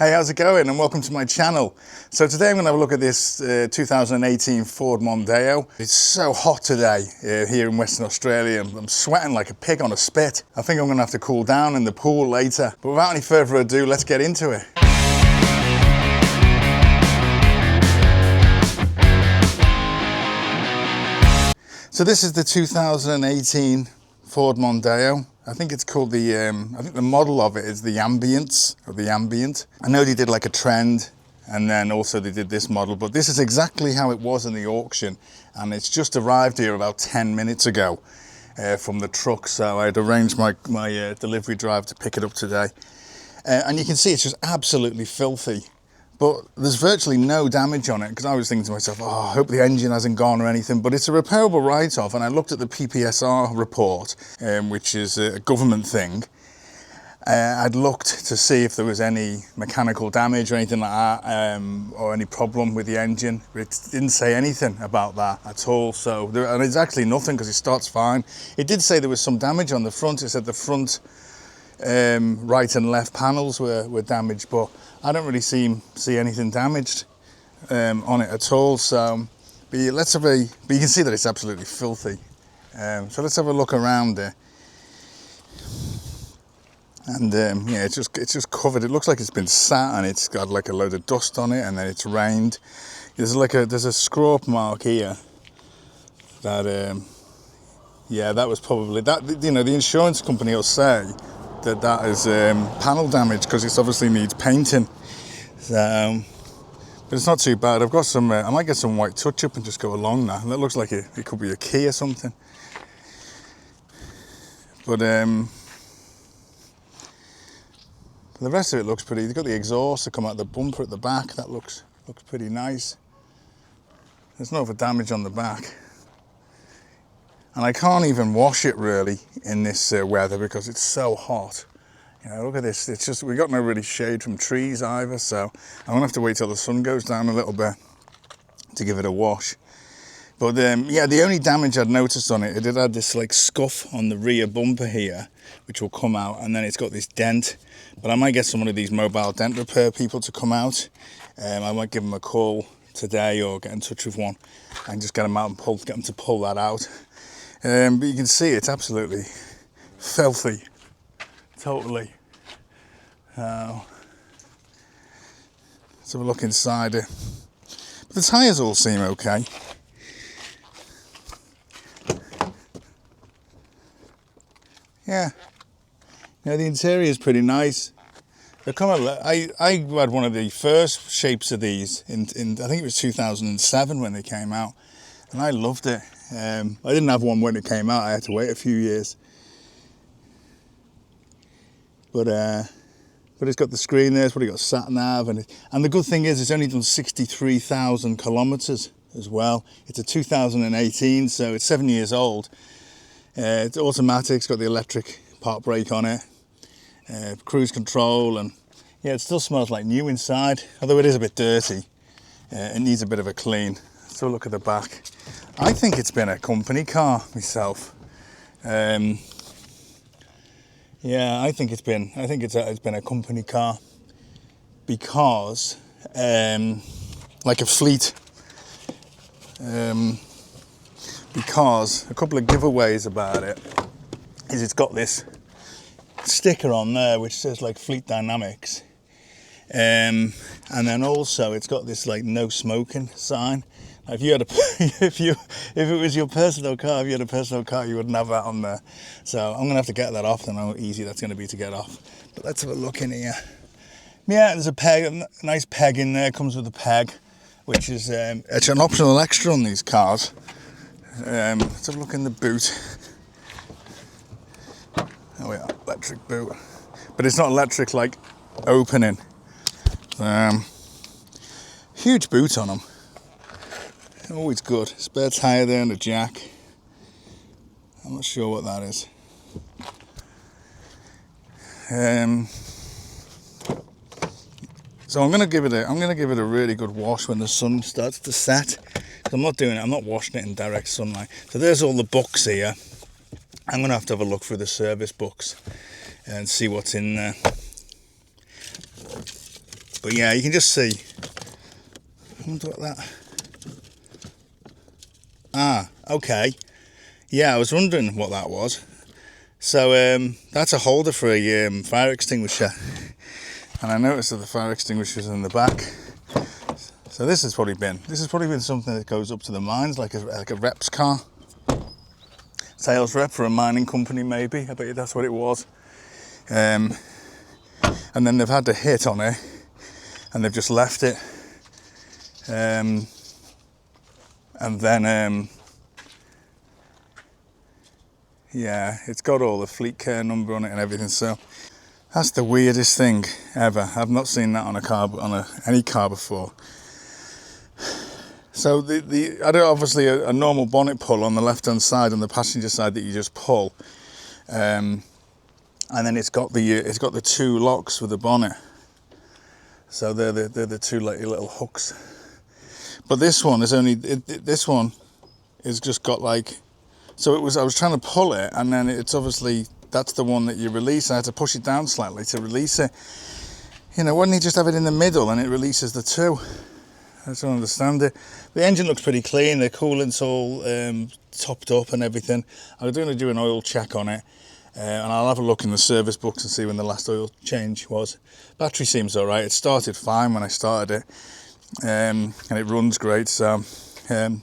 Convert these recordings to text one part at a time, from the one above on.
Hey, how's it going? And welcome to my channel. So today I'm going to have a look at this 2018 Ford Mondeo. It's so hot today here in Western Australia. I'm sweating like a pig on a spit. I think I'm going to have to cool down in the pool later. But without any further ado, let's get into it. So this is the 2018 Ford Mondeo. I think it's called the, I think the model of it is the Ambient. I know they did like a trend and then also they did this model, but this is exactly how it was in the auction. And it's just arrived here about 10 minutes ago from the truck. So I had arranged my delivery drive to pick it up today. And you can see it's just absolutely filthy. But there's virtually no damage on it, because I was thinking to myself, oh, I hope the engine hasn't gone or anything, but it's a repairable write-off, and I looked at the PPSR report, which is a government thing. I'd looked to see if there was any mechanical damage or anything like that, or any problem with the engine, but it didn't say anything about that at all. So and it's actually nothing, because it starts fine. It did say there was some damage on the front. It said the front right and left panels were damaged, but I don't really see anything damaged on it at all. So, but you can see that it's absolutely filthy. So let's have a look around there. And yeah, it's just covered. It looks like it's been sat and it's got like a load of dust on it, and then it's rained. There's a scrape mark here. That yeah, that was probably that. You know, the insurance company will say that is panel damage, because it obviously needs painting. So, but it's not too bad. I've got some. I might get some white touch up and just go along that. That looks like it could be a key or something. But the rest of it looks pretty. You've got the exhaust to come out the bumper at the back. That looks pretty nice. There's no other damage on the back. And I can't even wash it really in this weather, because it's so hot. You know, look at this. It's just, we got no really shade from trees either, so I'm gonna have to wait till the sun goes down a little bit to give it a wash. But yeah, the only damage I'd noticed on it, it did have this like scuff on the rear bumper here, which will come out, and then it's got this dent. But I might get some of these mobile dent repair people to come out. I might give them a call today or get in touch with one and just get them out and get them to pull that out. But you can see it's absolutely filthy, totally. Let's have a look inside it. But the tyres all seem okay. Yeah, you know, the interior is pretty nice. They come out, I had one of the first shapes of these in I think it was 2007 when they came out, and I loved it. I didn't have one when it came out. I had to wait a few years. But it's got the screen there. It's probably got sat nav, and the good thing is it's only done 63,000 kilometers as well. It's a 2018, so it's 7 years old. It's automatic. It's got the electric park brake on it, cruise control, and yeah, it still smells like new inside. Although it is a bit dirty, it needs a bit of a clean. So look at the back. I think it's been a company car myself. Yeah, I think it's been a company car, because like a fleet. Because a couple of giveaways about it is it's got this sticker on there which says like Fleet Dynamics, and then also it's got this like no smoking sign. If you had if it was your personal car, if you had a personal car, you wouldn't have that on there. So I'm gonna have to get that off, and how easy that's gonna be to get off. But let's have a look in here. Yeah, there's a peg, a nice peg in there. Comes with a peg, which is it's an optional extra on these cars. Let's have a look in the boot. Oh yeah, electric boot, but it's not electric like opening. Huge boot on them. Always good. Spare tyre there and a jack. I'm not sure what that is. So I'm gonna give it a really good wash when the sun starts to set. I'm not washing it in direct sunlight. So there's all the books here. I'm gonna have to have a look through the service books and see what's in there. But yeah, you can just see. I wonder what that. Ah, okay. Yeah, I was wondering what that was. So that's a holder for a fire extinguisher, and I noticed that the fire extinguisher's in the back. So this has probably been something that goes up to the mines, like a rep's car, sales rep for a mining company maybe. I bet you that's what it was. And then they've had a hit on it, and they've just left it. And then yeah, it's got all the fleet care number on it and everything. So that's the weirdest thing ever. I've not seen that on a car, any car before. So I do obviously a normal bonnet pull on the left hand side, on the passenger side, that you just pull, and then it's got the two locks with the bonnet. So they're the two little hooks. But this one is this one is just got like. So I was trying to pull it, and then it's obviously, that's the one that you release. I had to push it down slightly to release it. You know, why don't you just have it in the middle and it releases the two? I don't understand it. The engine looks pretty clean. The coolant's all topped up and everything. I'm going to do an oil check on it, and I'll have a look in the service books and see when the last oil change was. Battery seems all right. It started fine when I started it, and it runs great. So I'm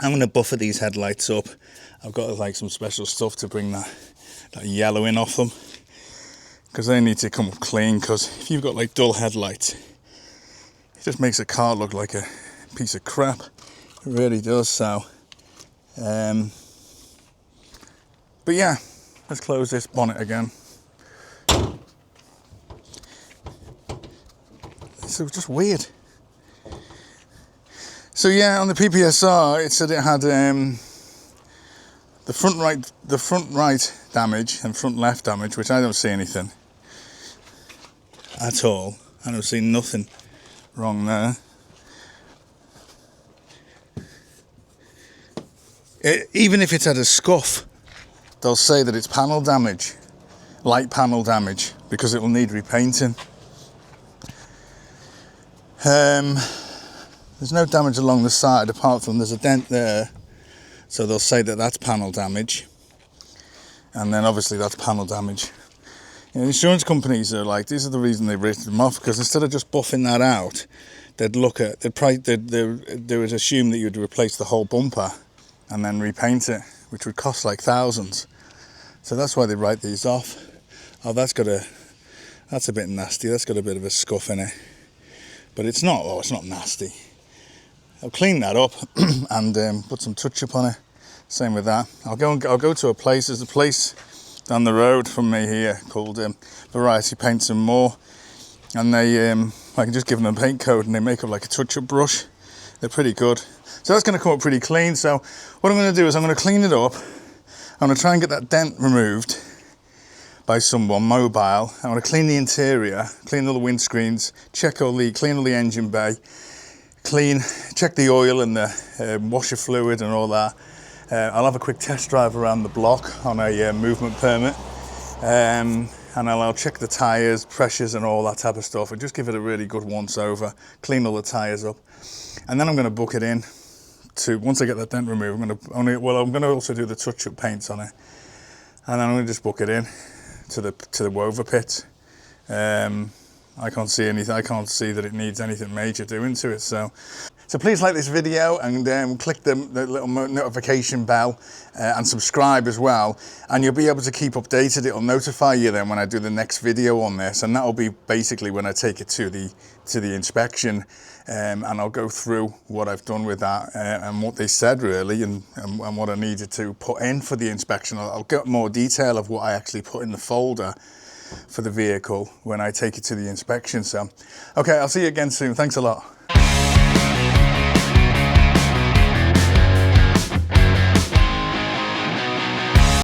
going to buffer these headlights up. I've got like some special stuff to bring that yellowing off them, because they need to come up clean. Because if you've got like dull headlights, it just makes a car look like a piece of crap. It really does. So but yeah, let's close this bonnet again. It's just weird. So yeah, on the PPSR it said it had the front right damage and front left damage, which I don't see anything at all. I don't see nothing wrong there. Even if it's had a scuff, they'll say that it's panel damage, light panel damage, because it will need repainting. There's no damage along the side, apart from there's a dent there. So they'll say that that's panel damage, and then obviously that's panel damage. You know, insurance companies are like, these are the reason they rated them off, because instead of just buffing that out, they'd they would assume that you'd replace the whole bumper and then repaint it, which would cost like thousands. So that's why they write these off. Oh, that's a bit nasty. That's got a bit of a scuff in it, but it's not. Oh, it's not nasty. I'll clean that up and put some touch up on it. Same with that. I'll go to a place. There's a place down the road from me here called Variety Paints and More, and they I can just give them a paint code and they make up like a touch-up brush. They're pretty good. So that's going to come up pretty clean. So what I'm going to do is I'm going to clean it up. I'm going to try and get that dent removed by someone mobile. I'm going to clean the interior, clean all the windscreens, clean all the engine bay. Check the oil and the washer fluid and all that. I'll have a quick test drive around the block on a movement permit, and I'll check the tyres, pressures and all that type of stuff, and just give it a really good once over, clean all the tyres up, and then I'm going to book it in to, once I get that dent removed, I'm going to also do the touch-up paints on it, and then I'm going to just book it in to the WOVR pit. I can't see anything. I can't see that it needs anything major doing to it. So please like this video and click the little notification bell and subscribe as well. And you'll be able to keep updated. It'll notify you then when I do the next video on this, and that'll be basically when I take it to the inspection, and I'll go through what I've done with that and what they said really, and what I needed to put in for the inspection. I'll get more detail of what I actually put in the folder for the vehicle when I take it to the inspection. So, okay, I'll see you again soon. Thanks a lot.